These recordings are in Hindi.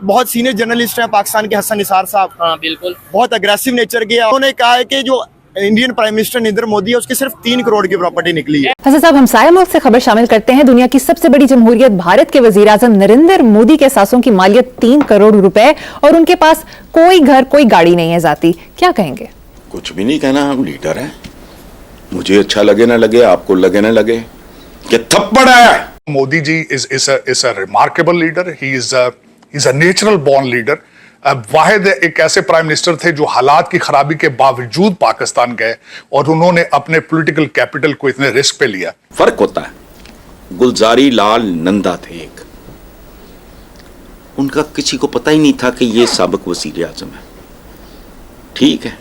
बहुत सीनियर जर्नलिस्ट हैं पाकिस्तान के, हसन निसार साहब। हाँ बिल्कुल, बहुत अग्रेसिव नेचर के। उन्होंने कहा है कि जो Indian prime minister Narendra Modi है उसकी सिर्फ 3 करोड़ की प्रॉपर्टी निकली है। हसन साहब, हम साया मुल्क से खबर शामिल करते हैं। दुनिया की सबसे बड़ी जमहूरियत भारत के वजीर आजम नरेंद्र मोदी के सासों की मालियत 3 करोड़ रुपए और उनके पास कोई घर कोई गाड़ी नहीं है जाती। क्या कहेंगे? कुछ भी नहीं कहना, हम लीडर हैं। मुझे अच्छा लगे ना लगे, आपको लगे ना लगे, कि थप्पड़ है। Modi ji is a remarkable leader. He's a natural born leader. वाहिद एक ऐसे प्राइम मिनिस्टर थे जो हालात की खराबी के बावजूद पाकिस्तान गए और उन्होंने अपने पॉलिटिकल कैपिटल को इतने रिस्क पे लिया। फर्क होता है। गुलजारी लाल नंदा थे एक, उनका किसी को पता ही नहीं था कि ये साबिक वजीर आजम है। ठीक है,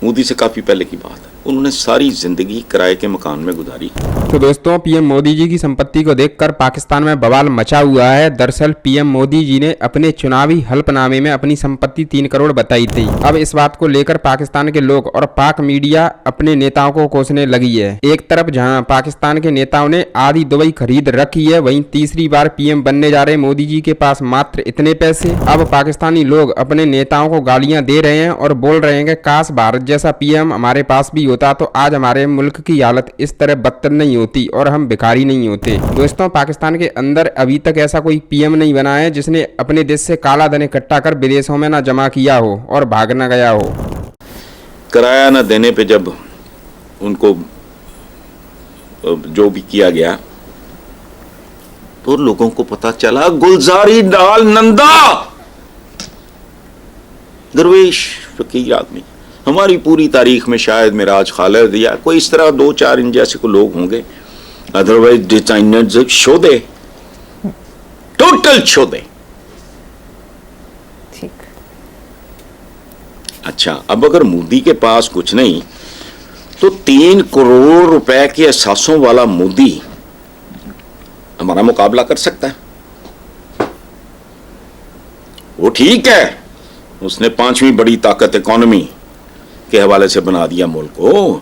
मोदी से काफी पहले की बात है। उन्होंने सारी जिंदगी किराए के मकान में गुजारी। तो दोस्तों, पीएम मोदी जी की संपत्ति को देखकर पाकिस्तान में बवाल मचा हुआ है। दरअसल पीएम मोदी जी ने अपने चुनावी हल्फनामे में अपनी संपत्ति 3 करोड़ बताई थी। अब इस बात को लेकर पाकिस्तान के लोग और पाक मीडिया अपने नेताओं को कोसने लगी है। एक तरफ जहां पाकिस्तान के नेताओं ने आधी दुबई खरीद रखी है, वहीं तीसरी बार पीएम बनने जा रहे मोदी जी के पास मात्र इतने पैसे। अब पाकिस्तानी लोग अपने नेताओं को गालियां दे रहे हैं और बोल रहे हैं कि काश भारत जैसा पीएम हमारे पास भी होता तो आज हमारे मुल्क की हालत इस तरह बदतर नहीं होती और हम भिखारी नहीं होते। दोस्तों, पाकिस्तान के अंदर अभी तक ऐसा कोई पीएम नहीं बना है जिसने अपने देश से काला धन इकट्ठा कर विदेशों में ना जमा किया हो और भाग न गया हो। किराया न देने पे जब उनको जो भी किया गया तो लोगों को पता चला गुलजारी लाल नंदा दरवेश फकीर आदमी। हमारी पूरी तारीख में शायद मिराज खालिद या कोई इस तरह 2-4 इन जैसे को लोग होंगे, अदरवाइज डिजाइनर्स शोधे, टोटल शोधे। ठीक। अच्छा, अब अगर मोदी के पास कुछ नहीं तो 3 करोड़ रुपए के एहसासों वाला मोदी हमारा मुकाबला कर सकता है। वो ठीक है, उसने 5वीं बड़ी ताकत इकोनॉमी के हवाले से बना दिया मुल्क को।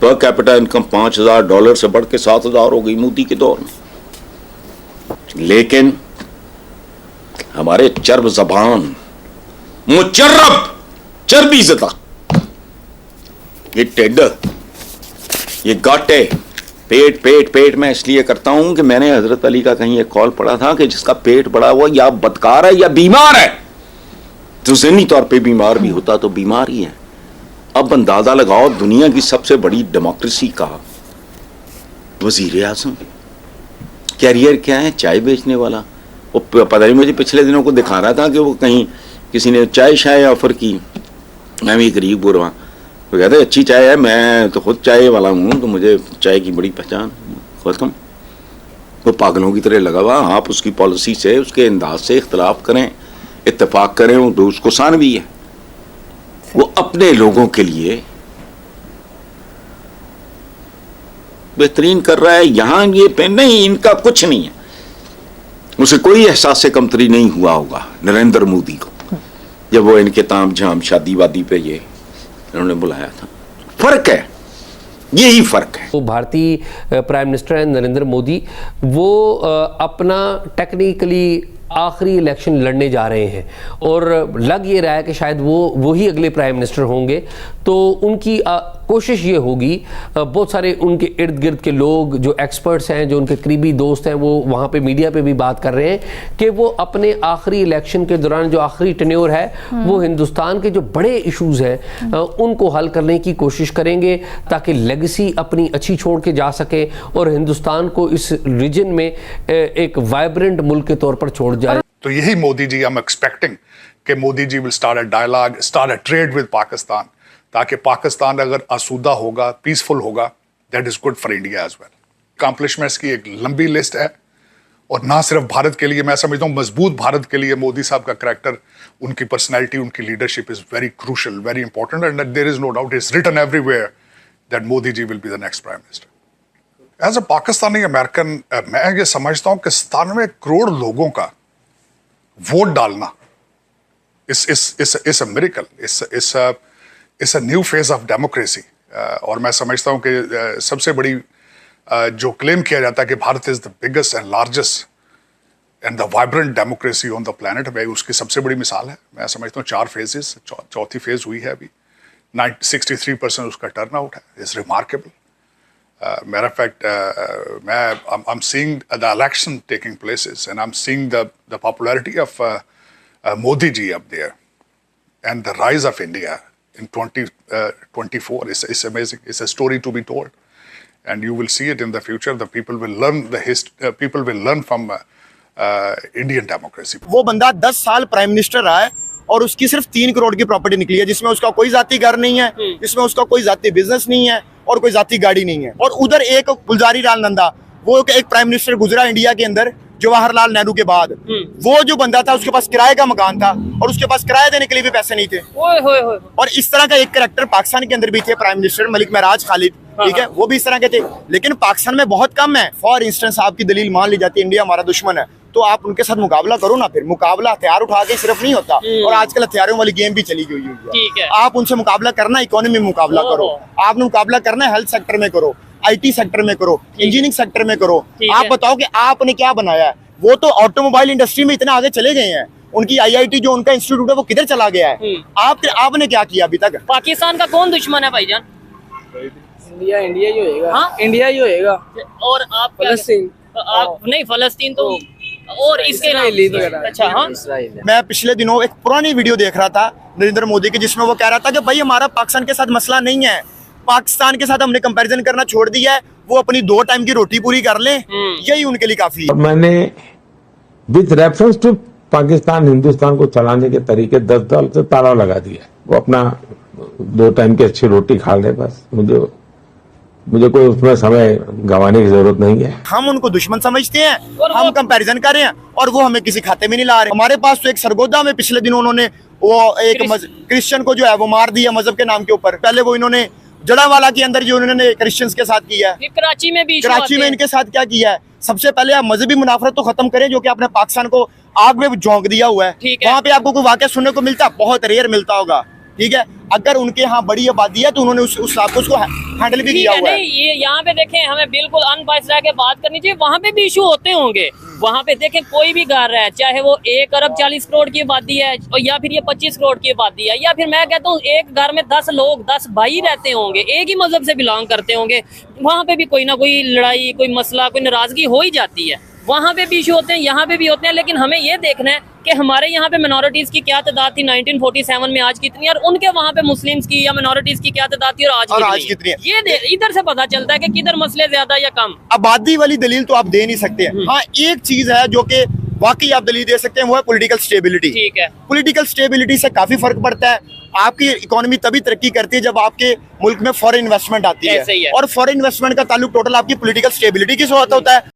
पर कैपिटा इनकम $5,000 से बढ़ के 7,000 हो गई मोदी के दौर में। लेकिन हमारे चर्ब जबान मुचर्रब चर्बी ज़दा, ये टेड, ये गाटे, पेट पेट पेट मैं इसलिए करता हूं कि मैंने हजरत अली का कहीं एक कॉल पढ़ा था कि जिसका पेट बड़ा हुआ या बदकार है या बीमार है। तो ज़हनी तौर पे बीमार भी होता तो बीमार ही है। अब अंदाजा लगाओ, दुनिया की सबसे बड़ी डेमोक्रेसी का वजीर आजम, कैरियर क्या है? चाय बेचने वाला। वो पता नहीं, मुझे पिछले दिनों को दिखा रहा था कि वो कहीं किसी ने चाय शाय ऑफर की। मैं भी गरीब बोल रहा, वो कहते अच्छी चाय है, मैं तो खुद चाय वाला हूँ तो मुझे चाय की बड़ी पहचान। खत्म। वो पागलों की तरह लगा हुआ। आप उसकी पॉलिसी से, उसके अंदाज से इख्तलाफ करें, इत्तेफाक करें, वो उसको सान भी है। वो अपने लोगों के लिए बेहतरीन कर रहा है। यहां ये पे नहीं, इनका कुछ नहीं है। उसे कोई एहसास से कमतरी नहीं हुआ होगा नरेंद्र मोदी को जब वो इनके ताम झाम शादी वादी पे ये इन्होंने बुलाया था। फर्क है, यही फर्क है। वो भारतीय प्राइम मिनिस्टर है नरेंद्र मोदी, वो अपना टेक्निकली आखिरी इलेक्शन लड़ने जा रहे हैं और लग ये रहा है कि शायद वो ही अगले प्राइम मिनिस्टर होंगे। तो उनकी कोशिश ये होगी, बहुत सारे उनके इर्द गिर्द के लोग जो एक्सपर्ट्स हैं, जो उनके करीबी दोस्त हैं, वो वहाँ पे मीडिया पे भी बात कर रहे हैं कि वो अपने आखिरी इलेक्शन के दौरान जो आखिरी टेन्योर है वो हिंदुस्तान के जो बड़े इशूज हैं उनको हल करने की कोशिश करेंगे ताकि लेगेसी अपनी अच्छी छोड़ के जा सके और हिंदुस्तान को इस रीजन में एक वाइब्रेंट मुल्क के तौर पर छोड़ जाए। तो यही Modi ji, I am expecting कि Modi ji will start a dialogue, start a trade with Pakistan, ताकि पाकिस्तान अगर आसूदा होगा, पीसफुल होगा, that is good for India as well. Accomplishments की एक लंबी लिस्ट है और ना सिर्फ भारत के लिए, मैं समझता हूँ मजबूत भारत के लिए मोदी साहब का करैक्टर, उनकी पर्सनैलिटी, उनकी leadership is very crucial, very important and there is no doubt, is written everywhere that Modi ji will be the next prime minister. As a Pakistani American मैं ये समझता हूँ कि 97 करोड़ लोगों का वोट डालना इस अ मिरेकल, इस a new phase of democracy. और मैं समझता हूँ कि सबसे बड़ी जो क्लेम किया जाता है कि Bharat is the biggest and largest and the vibrant democracy on the planet में उसकी सबसे बड़ी मिसाल है। मैं समझता हूँ 4 फेजेस, चौथी फेज हुई है अभी। 63% उसका टर्न आउट है, is remarkable. Matter of fact मैं I'm seeing the election taking places and I'm seeing the popularity of Modi ji up there and the rise of India in 2024 is amazing. It's a story to be told and you will see it in the future. The people will learn people will learn from Indian democracy. वो बंदा 10 साल प्राइम मिनिस्टर रहा है और उसकी सिर्फ 3 करोड़ की प्रॉपर्टी निकली है, जिसमें उसका कोई जाती घर नहीं है, जिसमें उसका कोई जाती बिजनेस नहीं है और कोई जाती गाड़ी नहीं है। और उधर एक गुलजारी लाल नंदा, वो एक प्राइम मिनिस्टर गुजरा इंडिया के अंदर जवाहरलाल नेहरू के बाद, वो जो बंदा था उसके पास किराए का मकान था और उसके पास किराया देने के लिए भी पैसे नहीं थे। और इस तरह का एक कैरेक्टर पाकिस्तान के अंदर भी थे, प्राइम मिनिस्टर मलिक महराज खालिद, ठीक है, वो भी इस तरह के थे। लेकिन पाकिस्तान में बहुत कम है। फॉर इंस्टेंस आपकी दलील मान ली जाती है इंडिया हमारा दुश्मन है, तो आप उनके साथ मुकाबला करो ना। फिर मुकाबला हथियार उठा के सिर्फ नहीं होता, और आजकल हथियारों वाली गेम भी चली गई है। आप उनसे मुकाबला करना, इकोनॉमी में मुकाबला करो। आपने मुकाबला करना है हेल्थ सेक्टर में करो, IT सेक्टर में करो, इंजीनियरिंग सेक्टर में करो। आप बताओ कि आपने क्या बनाया है। वो तो ऑटोमोबाइल इंडस्ट्री में इतने आगे चले गए हैं, उनकी IIT जो उनका इंस्टीट्यूट है वो किधर चला गया है। आपने क्या किया अभी तक? पाकिस्तान का कौन दुश्मन है भाईजान? इंडिया ही होएगा। हाँ? इंडिया ही होएगा। और आप फलस्तीन, आप नहीं, फलस्तीन तो और इसके नाम। अच्छा, हाँ, मैं पिछले दिनों एक पुरानी वीडियो देख रहा था नरेंद्र मोदी की, जिसमें वो कह रहा था कि भाई हमारा पाकिस्तान के साथ मसला नहीं है, पाकिस्तान के साथ हमने कंपैरिजन करना छोड़ दिया है, वो अपनी 2 टाइम की रोटी पूरी कर लें, यही उनके लिए काफी है। मैंने with reference to Pakistan Hindustan को चलाने के तरीके 10 साल से ताला लगा दिया। वो अपना 2 टाइम की अच्छी रोटी खा ले, बस मुझे कोई उसमें समय गंवाने की जरूरत नहीं है। हम उनको दुश्मन समझते हैं, हम कंपैरिजन कर रहे हैं और वो हमें किसी खाते में नहीं ला रहे। हमारे पास तो एक सरगोदा में पिछले दिनों उन्होंने वो एक क्रिश्चियन को जो है वो मार दिया मजहब के नाम के ऊपर। पहले वो इन्होंने जड़ावाला के अंदर जो उन्होंने क्रिश्चियंस के साथ किया है, कराची में भी इनके साथ क्या किया है। सबसे पहले आप मजहबी मुनाफरत तो खत्म करें, जो कि आपने पाकिस्तान को आग में झोंक दिया हुआ है। वहाँ पे आपको कोई वाकया सुनने को मिलता है, बहुत रेयर मिलता होगा, ठीक है। अगर उनके यहाँ बड़ी आबादी है तो उन्होंने उसको हैंडल भी किया हुआ है। ये यहाँ पे देखें, हमें बिल्कुल अनबाइस्ड रह के बात करनी चाहिए। वहाँ पे भी इशू होते होंगे। वहाँ पे देखें, कोई भी घर है, चाहे वो 1 अरब 40 करोड़ की आबादी है या फिर ये 25 करोड़ की आबादी है, या फिर मैं कहता हूँ एक घर में 10 लोग 10 भाई रहते होंगे, एक ही मजहब से बिलोंग करते होंगे, वहाँ पे भी कोई ना कोई लड़ाई, कोई मसला, कोई नाराजगी हो ही जाती है। वहाँ पे भी इशू होते हैं, यहाँ पे भी होते हैं। लेकिन हमें ये देखना है कि हमारे यहाँ पे मिनोरिटीज की क्या तादाद थी 1947 में, आज कितनी है, और उनके वहाँ पे मुस्लिम्स की या मिनोरिटीज की क्या तादाद थी और आज कितनी है। ये इधर से पता चलता है कि किधर मसले ज्यादा या कम। आबादी वाली दलील तो आप दे नहीं सकते। हाँ, एक चीज है जो कि वाकई आप दलील दे सकते हैं, वो है पॉलिटिकल स्टेबिलिटी। ठीक है, पॉलिटिकल स्टेबिलिटी से काफी फर्क पड़ता है। आपकी इकोनॉमी तभी तरक्की करती है जब आपके मुल्क में फॉरेन इन्वेस्टमेंट आती है, और फॉरेन इन्वेस्टमेंट का ताल्लुक टोटल आपकी पॉलिटिकल स्टेबिलिटी के साथ होता है।